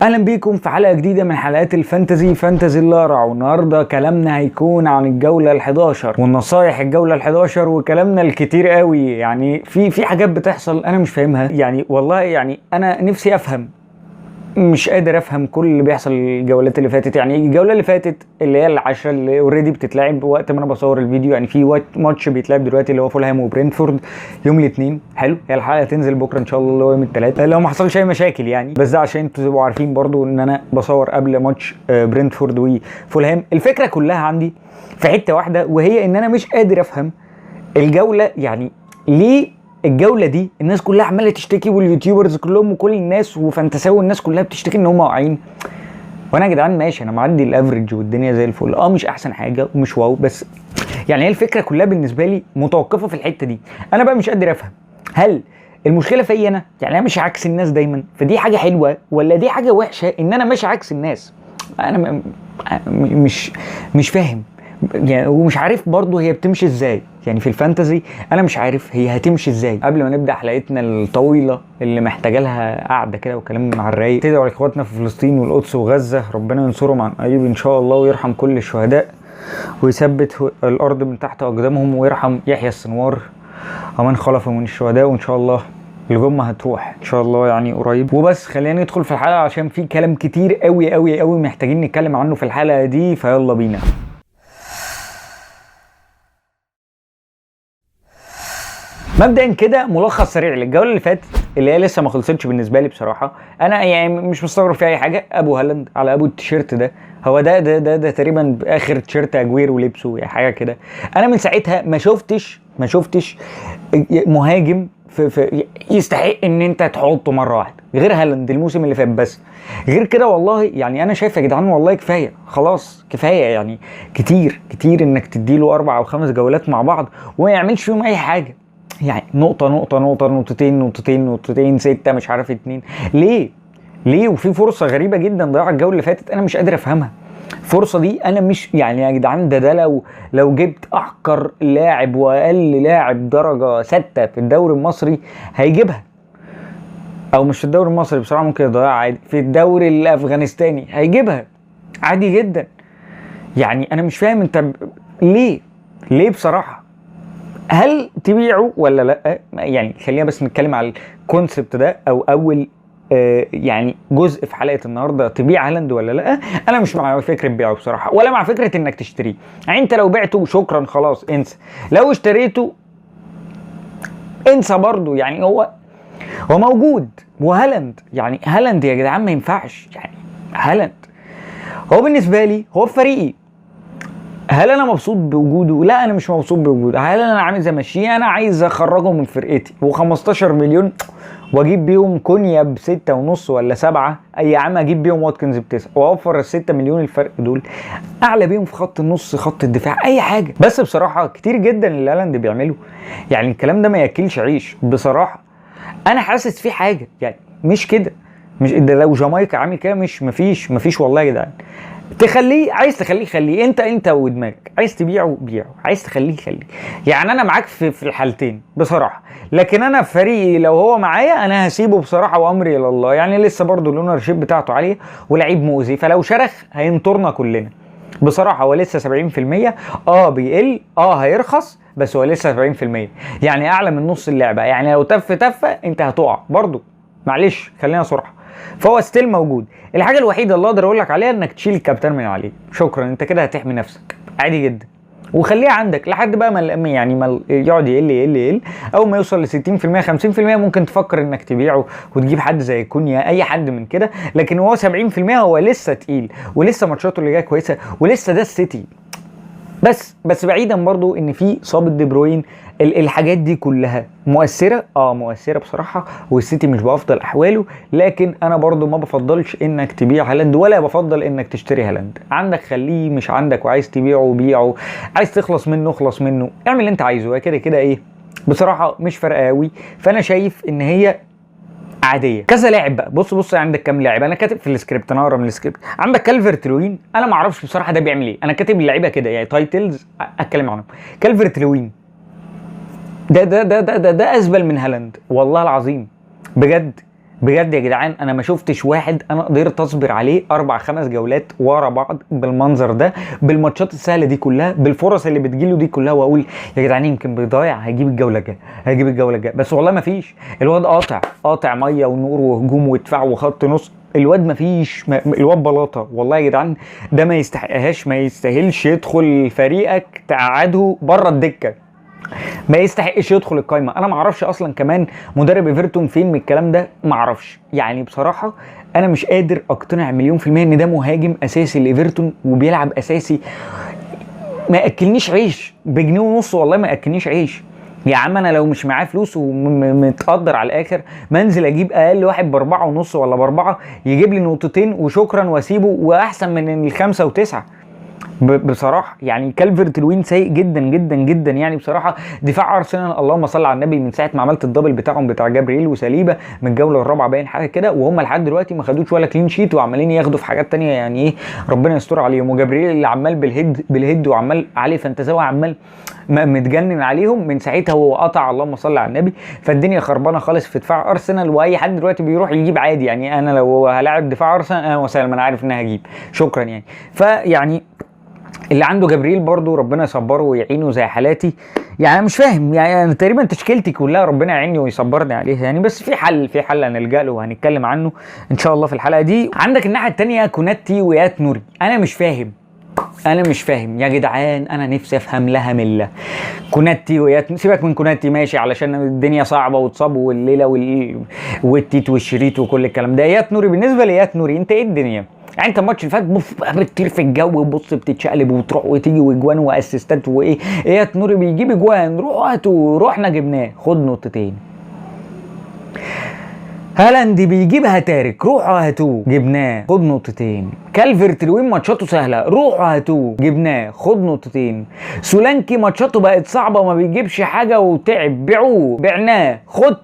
اهلا بيكم في حلقه جديده من حلقات فانتزي اللارع. والنهارده كلامنا هيكون عن الجوله ال11 والنصايح الجوله ال11 وكلامنا الكتير قوي. يعني في حاجات بتحصل انا مش فاهمها، يعني والله يعني انا نفسي افهم، مش قادر افهم كل اللي بيحصل الجولات اللي فاتت. يعني الجوله اللي فاتت اللي هي العشرة اللي اوريدي بتتلعب وقت ما انا بصور الفيديو، يعني في ماتش بيتلعب دلوقتي اللي هو فولهام وبرينتفورد يوم الاثنين. حلو، هي الحلقه تنزل بكره ان شاء الله اللي هو يوم الثلاث لو ما حصلش اي مشاكل يعني، بس ده عشان انتوا تبقوا عارفين برضو ان انا بصور قبل ماتش برينتفورد وفولهام. الفكره كلها عندي في حته واحده، وهي ان انا مش قادر افهم الجوله. يعني ليه الجوله دي الناس كلها عماله تشتكي، واليوتيوبرز كلهم وكل الناس وفانتساوي الناس كلها بتشتكي ان هم واقعين، وانا يا جدعان ماشي، انا معدي الافريج والدنيا زي الفل. مش احسن حاجه ومش واو، بس يعني هي الفكره كلها بالنسبه لي متوقفه في الحته دي. انا بقى مش قادر افهم، هل المشكله فيا انا؟ يعني انا ماشي عكس الناس دايما، فدي حاجه حلوه ولا دي حاجه وحشه ان انا ماشي عكس الناس؟ انا مش فاهم يعني، ومش عارف برضه هي بتمشي ازاي. يعني في الفانتزي انا مش عارف هي هتمشي ازاي. قبل ما نبدا حلقتنا الطويله اللي محتاجه لها قعده كده وكلام مع الرايق، تدعوا لاخواتنا في فلسطين والقدس وغزه، ربنا ينصرهم عن قريب ان شاء الله، ويرحم كل الشهداء ويثبت الارض من تحت اقدامهم، ويرحم يحيى السنوار ومن خلفه من الشهداء. وان شاء الله الجمعة هتروح ان شاء الله يعني قريب. وبس خلينا ندخل في الحلقه عشان في كلام كتير قوي قوي قوي محتاجين نتكلم عنه في الحلقه دي، فيلا بينا. مبدئيا كده ملخص سريع للجوله اللي فاتت اللي هي لسه ما خلصتش بالنسبه لي بصراحه. انا يعني مش مستغرب في اي حاجه، ابو هالاند على ابو التيشيرت ده، هو ده تقريبا اخر تيشيرت اجوير ولبسه يعني حاجه كده. انا من ساعتها ما شفتش مهاجم في يستحق ان انت تحطه مره واحده غير هالاند الموسم اللي فات. بس غير كده والله يعني انا شايف يا جدعان والله كفايه، خلاص كفايه يعني، كتير انك تديله 4 أو 5 جولات مع بعض وما يعملش فيهم اي حاجه. يعني نقطة نقطتين 6 مش عارف 2. ليه وفي فرصة غريبة جدا ضيعت الجولة اللي فاتت انا مش قادر افهمها. الفرصة دي انا مش يعني يا جدعان، ده لو جبت احقر لاعب واقل لاعب درجة 6 في الدوري المصري هيجيبها، او مش في الدوري المصري بصراحة، ممكن يضيعها عادي، في الدوري الافغانستاني هيجيبها عادي جدا. يعني انا مش فاهم انت ليه بصراحة. هل تبيعه ولا لا؟ يعني خلينا بس نتكلم على الكونسبت ده، او اول يعني جزء في حلقه النهارده، تبيع هالاند ولا لا؟ انا مش مع فكره بيعه بصراحه، ولا مع فكره انك تشتريه. يعني انت لو بعته شكرا خلاص انسى، لو اشتريته انسى برضه. يعني هو موجود، وهالاند يعني هالاند يا جدعان ما ينفعش. يعني هالاند هو بالنسبه لي هو في فريقي. هل انا مبسوط بوجوده؟ لا انا مش مبسوط بوجوده. هل انا عايز امشيه؟ انا عايز اخرجه من فرقتي، و15 مليون واجيب بيهم كونيا ب6.5 ولا 7، اي عام اجيب بيهم واتكنز ب9 واوفر ال6 مليون الفرق دول، اعلى بيهم في خط النص، خط الدفاع، اي حاجه. بس بصراحه كتير جدا اللي هالاند بيعمله، يعني الكلام ده ما ياكلش عيش بصراحه. انا حاسس في حاجه يعني مش كده، مش ده لو جامايكا عامل كده مش مفيش والله يا جدعان. تخليه، عايز تخليه خليه، انت ودماغك، عايز تبيعه بيعه، عايز تخليه خليه. يعني انا معاك في الحالتين بصراحه، لكن انا في فريقي لو هو معايا انا هسيبه بصراحه وامري الى الله. يعني لسه برضو الاونر شيب بتاعته عاليه ولعيب مؤذي، فلو شرخ هينطرنا كلنا بصراحه. هو لسه 70%، بيقل، هيرخص، بس هو لسه 70%، يعني اعلى من نص اللعبه. يعني لو تفه انت هتقع برضو، معلش خلينا صراحه. فهو ستيل موجود. الحاجه الوحيده اللي اقدر اقول لك عليها انك تشيل الكابتن من عليه، شكرا، انت كده هتحمي نفسك عادي جدا، وخليه عندك لحد بقى ما يعني ما يقعد يقل. اول ما يوصل ل 60% 50% ممكن تفكر انك تبيعه وتجيب حد زي كونيا، اي حد من كده. لكن هو 70% هو لسه تقيل، ولسه ماتشاته اللي جايه كويسه، ولسه ده السيتي. بس بعيدا برضو ان في اصابه دي بروين، الحاجات دي كلها مؤثره، مؤثره بصراحه، والسيتي مش بافضل احواله. لكن انا برضو ما بفضلش انك تبيع هالاند، ولا بفضل انك تشتري هالاند. عندك خليه، مش عندك وعايز تبيعه بيعه، عايز تخلص منه اخلص منه، اعمل اللي انت عايزه. كده ايه بصراحه مش فارقه قوي. فانا شايف ان هي عاديه. كذا لاعب بقى، بص عندك كام لاعب، انا كاتب في السكريبت، انا اقرا من السكريبت. عندك كالفرت لوين، انا ما اعرفش بصراحه ده بيعمل ايه، انا كاتب اللعيبه كده يعني تايتلز اتكلم عنهم. كالفرت لوين ده ازبل من هالاند والله العظيم بجد. بجد يا جدعان انا ما شفتش واحد انا قدرت اصبر عليه 4-5 جولات ورا بعض بالمنظر ده، بالماتشات السهله دي كلها، بالفرص اللي بتجيله دي كلها، واقول يا جدعان يمكن بيضيع هيجيب الجوله الجايه، هيجيب الجوله الجايه. بس والله ما فيش. الواد قاطع ميه ونور وهجوم ودفاع وخط نص. الواد ما فيش، الواد بلاطه والله يا جدعان. ده ما يستحقهاش، ما يستاهلش يدخل فريقك تقعده بره الدكه، ما يستحقش يدخل القايمه. انا ما اعرفش اصلا كمان مدرب ايفرتون فين من الكلام ده، ما اعرفش يعني بصراحه. انا مش قادر اقتنع مليون في الميه ان ده مهاجم اساسي لايفرتون وبيلعب اساسي. ما ياكلنيش عيش بجنيه ونص، والله ما ياكلنيش عيش. يا عم انا لو مش معاه فلوس ومتقدر على الاخر، ما انزل اجيب اقل واحد ب4.5 ولا ب4 يجيب لي نقطتين وشكرا واسيبه، واحسن من ال5 و9 بصراحه. يعني كالفرت لوين سيء جدا جدا جدا يعني بصراحه. دفاع ارسنال اللهم صل على النبي، من ساعه ما عملت الدبل بتاعهم بتاع جابرييل وساليبا من الجوله الرابعه باين حاجه كده، وهم لحد دلوقتي ما خدوش ولا كلين شيت، وعمالين ياخدوا في حاجات تانية يعني ايه، ربنا يستر عليهم. وجابرييل اللي عمال بالهيد وعمال عليه فانتزاوي، عمال متجنن عليهم من ساعتها، هو قطع اللهم صل على النبي. فالدنيا خربانه خالص في دفاع ارسنال، واي حد دلوقتي بيروح يجيب عادي يعني. انا لو هلاعب دفاع ارسنال انا وسلم، انا عارف ان انا هجيب شكرا يعني. فيعني اللي عنده جبريل برضو ربنا يصبره ويعينه زي حالاتي. يعني انا مش فاهم، يعني انا تقريبا تشكيلتي كلها ربنا يعيني ويصبرني عليها يعني. بس في حل هنلجأ له وهنتكلم عنه ان شاء الله في الحلقه دي. عندك الناحيه الثانيه كوناتي ويات نوري. انا مش فاهم يا جدعان. انا نفسي افهم لها مله. كوناتي ويات، سيبك من كوناتي ماشي علشان الدنيا صعبه وتصاب والليله والتيت والشريط وكل الكلام ده. يات نوري، بالنسبه ليات نوري انت ايه الدنيا؟ يعني انت الماتش اللي فات بتطير في الجو وبص بتتشقلب وتروح وتيجي واجوان واسيستات وايه. يات نوري بيجيب اجوان، رحنا جبناه خد نقطتين. هالاند بيجيب هاتارك، روحوا هاتوه جبناه خد نقطتين. كالفرت لوين ماتشاته سهله، روحوا هاتوه جبناه خد نقطتين. سولانكي ماتشاته بقت صعبه وما بيجيبش حاجه وتعب، بيعوه بعناه خد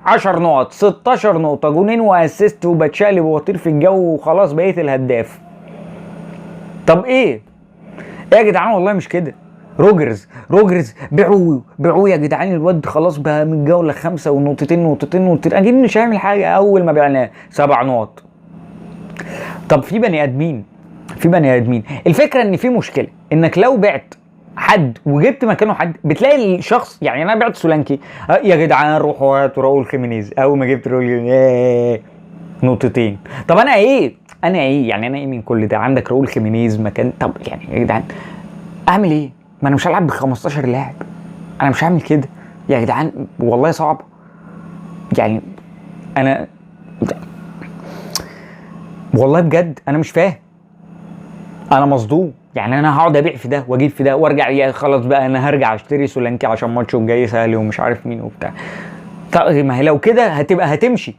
10 نقط 16 نقطه، جونين واسيست وبتشقلب وبطير في الجو وخلاص بقيت الهداف. طب ايه يا جدعان؟ والله مش كده. روجرز بيعوه يا جدعان. الواد خلاص بقى من جوله 5 ونقطتين اكيد مش هيعمل حاجه. اول ما بعناه 7 نقط. طب في بني ادمين. الفكره ان في مشكله انك لو بعت حد وجبت مكانه حد بتلاقي الشخص، يعني انا بعت سولانكي يا جدعان روحوا هاتوا راؤول خيمينيز. اول ما جبت راؤول نقطتين. طب انا ايه يعني انا ايه من كل ده؟ عندك راؤول خيمينيز مكان. طب يعني يا جدعان اعمل ايه؟ ما انا مش هلعب ب15 لاعب، انا مش هعمل كده يا جدعان. والله صعب يعني. انا والله بجد انا مش فاهم، انا مصدوم. يعني انا هقعد ابيع في ده واجيب في ده وارجع، يا خلاص بقى انا هرجع اشتري سولانكي عشان ماتشه الجاي سهل ومش عارف مين وبتاع. طيب ما هي لو كده هتمشي.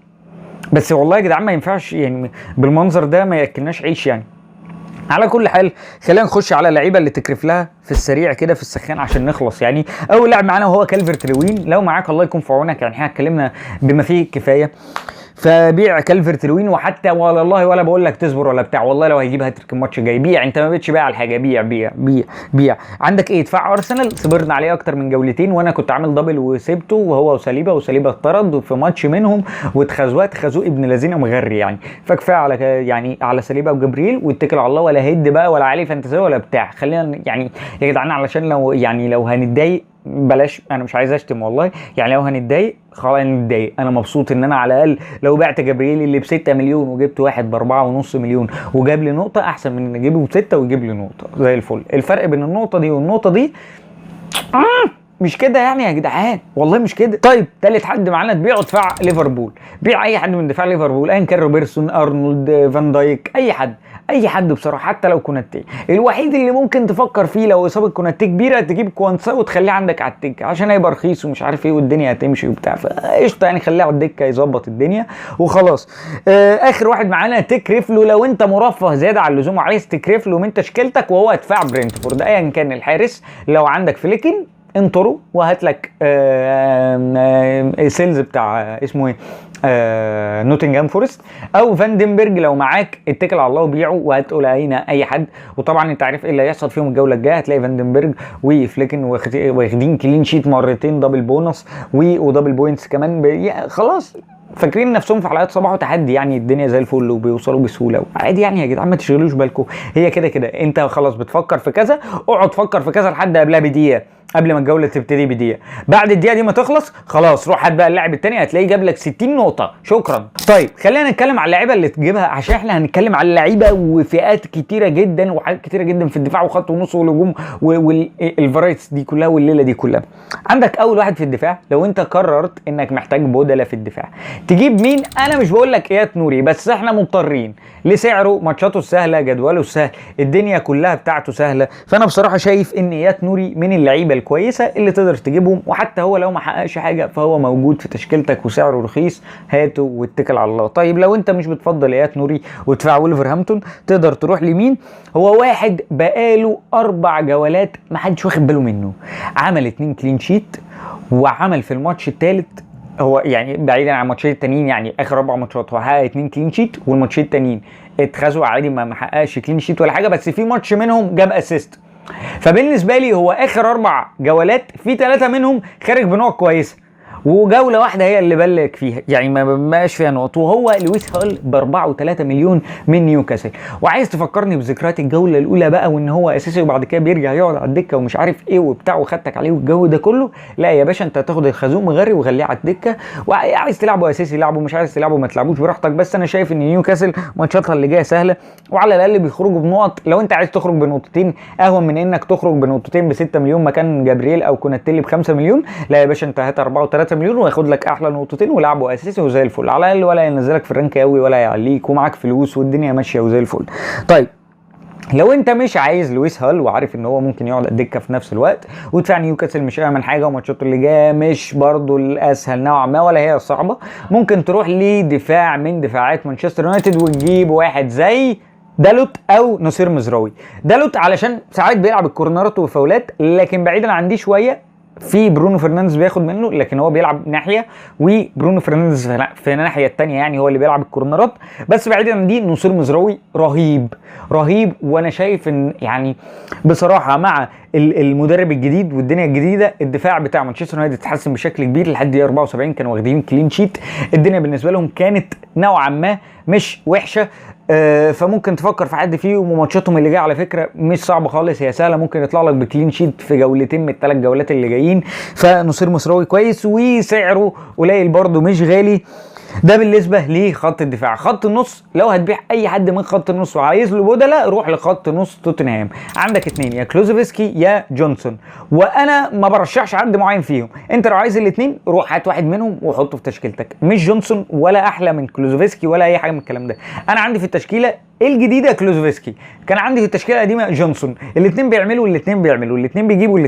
بس والله يا جدعان ما ينفعش يعني بالمنظر ده، ما ياكلناش عيش يعني. على كل حال خلينا نخش على اللعيبه اللي تكرف لها في السريع كده في السخان عشان نخلص يعني. اول لاعب معانا هو كالفرت لوين. لو معاك الله يكون في عونك، يعني احنا اتكلمنا بما فيه الكفايه. فبيع كالفرت لوين، وحتى والله ولا بقول لك تصبر ولا بتاع، والله لو هيجيب هاتريك الماتش الجاي بيع. انت ما بقتش بايع على حاجه، بيع. عندك ايه؟ دفاع ارسنال صبرنا عليه اكتر من جولتين، وانا كنت عامل دبل وسيبته، وهو وساليبا اتطرد في ماتش منهم خازوق ابن الذين مغري يعني. فكفايه على يعني على ساليبا وجبريل، واتكل على الله. ولا هيد بقى ولا عليه فانتزي ولا بتاع. خلينا يعني يا جدعان علشان لو هنتضايق بلاش. انا مش عايز اشتم والله يعني. لو هنتضايق خلاص نتضايق. انا مبسوط ان انا على الاقل لو بعت جبريل اللي ب6 مليون وجبت واحد ب4.5 مليون وجاب لي نقطه، احسن من ان اجيبه ب6 ويجيب لي نقطه زي الفل. الفرق بين النقطه دي والنقطه دي مش كده يعني يا جدعان، والله مش كده. طيب تالت حد معانا تبيعه دفاع ليفربول. بيع اي حد من دفاع ليفربول، ايا كان روبرتسون، ارنولد، فان دايك، اي حد بصراحه. حتى لو كوناتي، الوحيد اللي ممكن تفكر فيه لو اصابه كوناتي كبيره تجيب كوانسا وتخليه عندك على الدكه عشان هيبقى رخيص ومش عارف ايه والدنيا هتمشي وبتاع. فقشطه يعني خليه على الدكه يظبط الدنيا وخلاص. اخر واحد معانا تكرف له. لو انت مرفه زياده عن اللزوم وعايز تكرف له من تشكيلتك، وهو دفاع برينتفورد ايا كان الحارس. لو عندك فليكن انطره وهات لك سيلز بتاع اسمه ايه نوتنجهام فورست، او فاندنبرج. لو معاك اتكل على الله وبيعه وهتقول اي حد. وطبعا انت عارف ايه اللي هيحصل فيهم الجوله الجايه. هتلاقي فاندنبرج وفليكن واخدين كلين شيت مرتين، دبل بونص ودبل بوينتس كمان. خلاص فاكرين نفسهم في حلقات صباح وتحدي يعني الدنيا زي الفل وبيوصلوا بسهوله عادي يعني يا جدعان ما تشغلوش بالكم. هي كده كده انت خلاص بتفكر في كذا، اقعد فكر في كذا لحد قبلها بدقيقه، قبل ما الجوله تبتدي بدقيقه. بعد الدقيقه دي ما تخلص خلاص روح هات بقى اللاعب الثاني هتلاقيه جاب لك 60 نقطه شكرا. طيب خلينا نتكلم على اللعيبه اللي تجيبها، عشان احنا هنتكلم على اللعيبه وفئات كتيره جدا وحاجات كتيره جدا في الدفاع وخط ونص والهجوم والفرايتس دي كلها والليله دي كلها. عندك اول واحد في الدفاع، لو انت قررت انك محتاج بدله في الدفاع تجيب مين؟ انا مش بقول لك اياد نوري، بس احنا مضطرين لسعره، ماتشاته السهله، جدوله السهل، الدنيا كلها بتاعته سهله. فانا بصراحه شايف ان اياد نوري من اللعيبه الكويسه اللي تقدر تجيبهم، وحتى هو لو ما حققش حاجه فهو موجود في تشكيلتك وسعره رخيص، هاته واتكل على الله. طيب لو انت مش بتفضل اياد نوري ودفاع ولفرهامبتون تقدر تروح لمين؟ هو واحد بقاله 4 جولات ما حدش واخد باله منه، عمل 2 كلين شيت، وعمل في الماتش الثالث، هو يعني بعيدا عن الماتشين التانيين يعني اخر 4 ماتشات هو حقق 2 كلين شيت، والماتشين التانيين اتخذوا عادي ما حققش كلين شيت ولا حاجه، بس في ماتش منهم جاب اسيست. فبالنسبه لي هو اخر 4 جولات في 3 منهم خارج بنقط كويسه، وجوله واحده هي اللي بلك فيها يعني ما بقاش فيها نقط، وهو لويس هال ب 4.3 مليون من نيوكاسل. وعايز تفكرني بذكريات الجوله الاولى بقى وان هو اساسي وبعد كده بيرجع يقعد على الدكه ومش عارف ايه وبتاع وخدتك عليه والجو ده كله؟ لا يا باشا، انت هتاخد الخازوق مغري وخليه على الدكه، وعايز تلعبه اساسي لعبه، مش عايز تلعبه ما تلعبوش براحتك. بس انا شايف ان نيوكاسل ماتشاتها اللي جايه سهله، وعلى الاقل بيخرجوا بنقط. لو انت عايز تخرج بنقطتين اهون من انك تخرج بنقطتين ب 6 مليون مكان جابرييل او كوناتيلي ب 5 مليون، لا يا باشا انت هات 4.3 مليون وياخد لك احلى نقطتين ولعبه اساسي وزي الفل على الاقل، ولا ينزلك في الرانك قوي ولا يعليك، ومعاك فلوس والدنيا ماشيه وزي الفل. طيب لو انت مش عايز لويس هال وعارف ان هو ممكن يقعد على الدكه في نفس الوقت، ودفاع نيوكاسل مش اهم حاجه وماتشاته اللي جايه مش برضو الاسهل نوعا ما ولا هي الصعبه، ممكن تروح لدفاع من دفاعات مانشستر يونايتد وتجيب واحد زي دالوت او نصير مزراوي. دالوت علشان ساعات بيلعب الكورنرات والفاولات، لكن بعيدا عن دي شويه في برونو فرنانديز بياخد منه، لكن هو بيلعب ناحيه وبرونو فرنانديز في الناحيه الثانيه يعني هو اللي بيلعب الكورنرات. بس بعيدا عن دي نصير مزراوي رهيب رهيب، وانا شايف ان يعني بصراحه مع المدرب الجديد والدنيا الجديده الدفاع بتاع مانشستر يونايتد اتحسن بشكل كبير. لحد دقيقه 74 كانوا واخدين كلين شيت، الدنيا بالنسبه لهم كانت نوعا ما مش وحشه. فممكن تفكر في حد فيهم، وماتشاتهم اللي جايه على فكره مش صعبه خالص، هي سهله، ممكن يطلع لك بكلين شيت في جولتين من ال3 جولات اللي جايين. فنصير مصراوي كويس وسعره قليل برده مش غالي. ده بالنسبه لخط الدفاع. خط النص لو هتبيع اي حد من خط النص وعايز له بدله روح لخط نص توتنهام، عندك 2 يا كلوزوفسكي يا جونسون، وانا ما برشحش حد معين فيهم، انت لو عايز الاثنين روح هات واحد منهم وحطه في تشكيلتك، مش جونسون ولا احلى من كلوزوفسكي ولا اي حاجه من الكلام ده. انا عندي في التشكيله الجديده كلوزوفسكي، كان عندي في التشكيله القديمه جونسون، الاثنين بيعملوا الاثنين بيجيبوا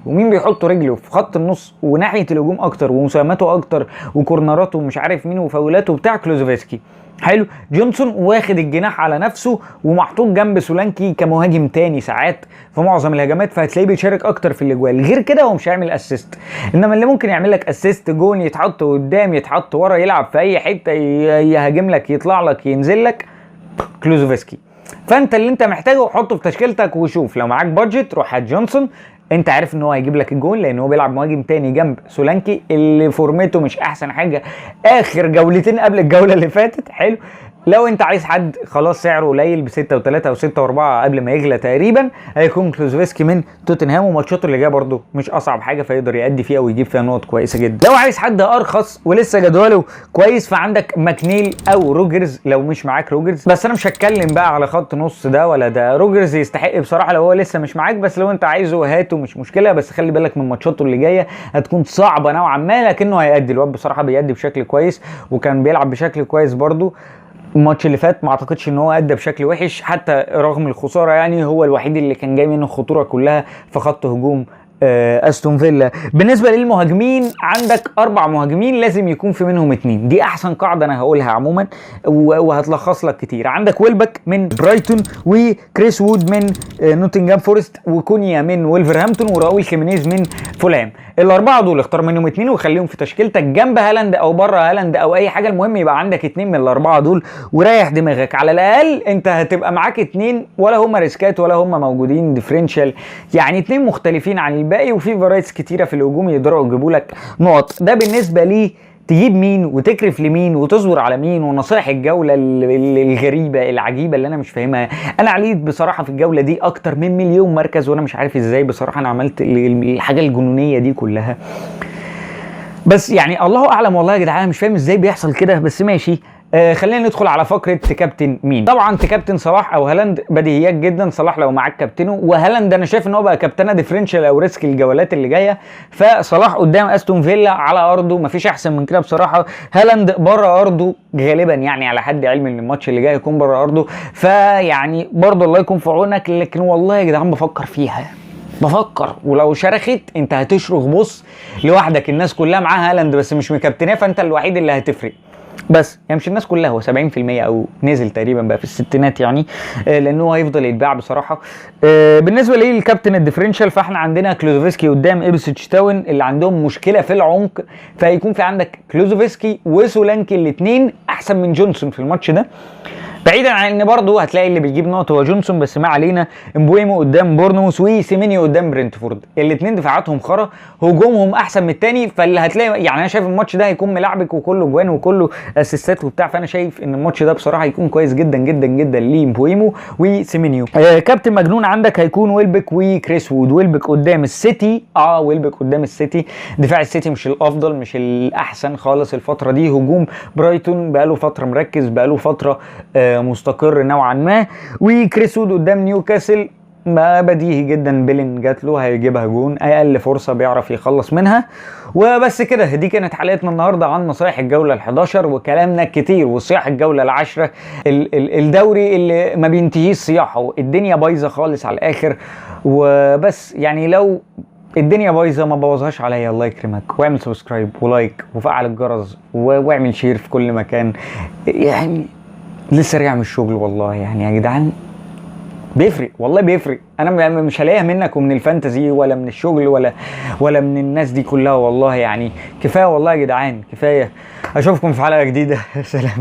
ومين بيحط رجله في خط النص وناحيه الهجوم اكتر ومساهماته اكتر وكورنراته ومش عارف مين وفاولاته بتاع كلوزوفسكي. حلو. جونسون واخد الجناح على نفسه ومحطوط جنب سولانكي كمهاجم تاني ساعات في معظم الهجمات، فهتلاقيه بيشارك اكتر في الاجوال. غير كده هو مش هيعمل اسيست، انما اللي ممكن يعمل لك اسيست جون يتحط قدام يتحط ورا يلعب في اي حته يهاجم لك يطلع لك ينزل لك كلوزوفسكي. فانت اللي انت محتاجه حطه في تشكيلتك وشوف لو معاك بادجت روح هات جونسون، انت عارف ان هو هيجيب لك الجول لان هو بيلعب مهاجم تاني جنب سولانكي اللي فورمته مش احسن حاجه اخر جولتين قبل الجوله اللي فاتت. حلو. لو انت عايز حد خلاص سعره قليل ب 6 و3 او 6 و4 قبل ما يغلى تقريبا هيكون كلوزوفسكي من توتنهام، وماتشاته اللي جايه برده مش اصعب حاجه فيقدر يأدي فيها ويجيب فيها نقط كويسه جدا. لو عايز حد ارخص ولسه جدوله كويس فعندك ماكنيل او روجرز لو مش معاك روجرز، بس انا مش هتكلم بقى على خط نص ده ولا ده. روجرز يستحق بصراحه لو هو لسه مش معاك، بس لو انت عايزه هاته مش مشكله، بس خلي بالك من ماتشاته اللي جايه هتكون صعبه نوعا ما، لكنه هيأدي. الواد بصراحه بيأدي بشكل كويس وكان بيلعب بشكل كويس برده. الماتش اللي فات ما اعتقدش ان هو ادى بشكل وحش حتى رغم الخساره، يعني هو الوحيد اللي كان جاي منه الخطوره كلها في خط هجوم استون فيلا. بالنسبه للمهاجمين عندك 4 مهاجمين لازم يكون في منهم 2، دي احسن قاعده انا هقولها عموما وهتلخص لك كتير. عندك ويلبك من برايتون وكريس وود من نوتنجهام فورست وكونيا من وولفرهامبتون وراؤول خيمينيز من فولهام. ال4 دول اختار منهم 2 وخليهم في تشكيلتك جنب هالاند او بره هالاند او اي حاجه، المهم يبقى عندك 2 من ال4 دول وريح دماغك. على الاقل انت هتبقى معاك 2 ولا هم ريسكات ولا هم موجودين ديفرنشال، يعني 2 مختلفين عن الباقي وفي فرايتس كتيره في الهجوم يقدروا يجيبوا لك نقط. ده بالنسبه لي تجيب مين وتكرف لمين وتصبر على مين، ونصائح الجوله الغريبه العجيبه اللي انا مش فاهمها. انا عليت بصراحه في الجوله دي اكتر من مليون مركز، وانا مش عارف ازاي بصراحه انا عملت الحاجه الجنونيه دي كلها. بس يعني الله اعلم والله يا جدعان، مش فاهم ازاي بيحصل كده، بس ماشي. خلينا ندخل على فقره تكابتن مين. طبعا تكابتن صلاح او هالاند، بديهيات جدا. صلاح لو معاك كابتنه، وهالاند انا شايف ان هو بقى كابتنه ديفرنشال او ريسك الجولات اللي جايه. فصلاح قدام استون فيلا على ارضه، مفيش احسن من كده بصراحه. هالاند بره ارضه غالبا، يعني على حد علمي ان الماتش اللي جاي يكون بره ارضه، فيعني برضه الله يكون في عونك. لكن والله يا جدعان بفكر فيها، بفكر ولو شرخت انت هتشرخ. بص لوحدك، الناس كلها معاها هالاند بس مش مكابتناه، فانت الوحيد اللي هتفرق. بس يعني مش الناس كلها، هو 70% او نزل تقريبا بقى في الستينات يعني، لانه هو هيفضل يتباع بصراحه. بالنسبه للكابتن الديفرنشال، فاحنا عندنا كلوزوفسكي قدام إبسويتش تاون اللي عندهم مشكله في العمق، فهيكون في عندك كلوزوفسكي وسولانكي الاثنين احسن من جونسون في الماتش ده. بعيدا عن ان برضه هتلاقي اللي بيجيب نقط هو جونسون، بس ما علينا. امبويمو قدام بورنموث وسيمينيو قدام برنتفورد، الاثنين دفاعاتهم خرا، هجومهم احسن من الثاني. فاللي هتلاقي يعني انا شايف الماتش ده هيكون ملعبك وكله جوان وكله اسيستات وبتاع. فانا شايف ان الماتش ده بصراحه هيكون كويس جدا جدا جدا لامبويمو وسيمينيو. كابتن مجنون عندك هيكون ويلبك وكريس وود. ويلبك قدام السيتي، ويلبك قدام السيتي. دفاع السيتي مش الافضل، مش الاحسن خالص الفتره دي. هجوم برايتون بقاله فتره مركز، بقاله فتره مستقر نوعا ما. وكريس وود قدام نيوكاسل، ما بديهي جدا بيلين جات له هيجيبها جون، اقل فرصه بيعرف يخلص منها. وبس كده، دي كانت حلقتنا النهارده عن نصايح الجوله ال11 وكلامنا كتير وصياح الجوله ال10. الدوري اللي ما بينتهيش صياحه، الدنيا بايظه خالص على الاخر. وبس يعني لو الدنيا بايظه ما بوظهاش عليا، الله يكرمك، واعمل سبسكرايب ولايك وفعل الجرس واعمل شير في كل مكان. يعني لسه راجع من الشغل والله، يعني يا جدعان بيفرق والله بيفرق. انا مش هلاقيها منك ومن الفانتزي ولا من الشغل ولا من الناس دي كلها والله. يعني كفايه والله يا جدعان، كفايه. اشوفكم في حلقه جديده. سلام.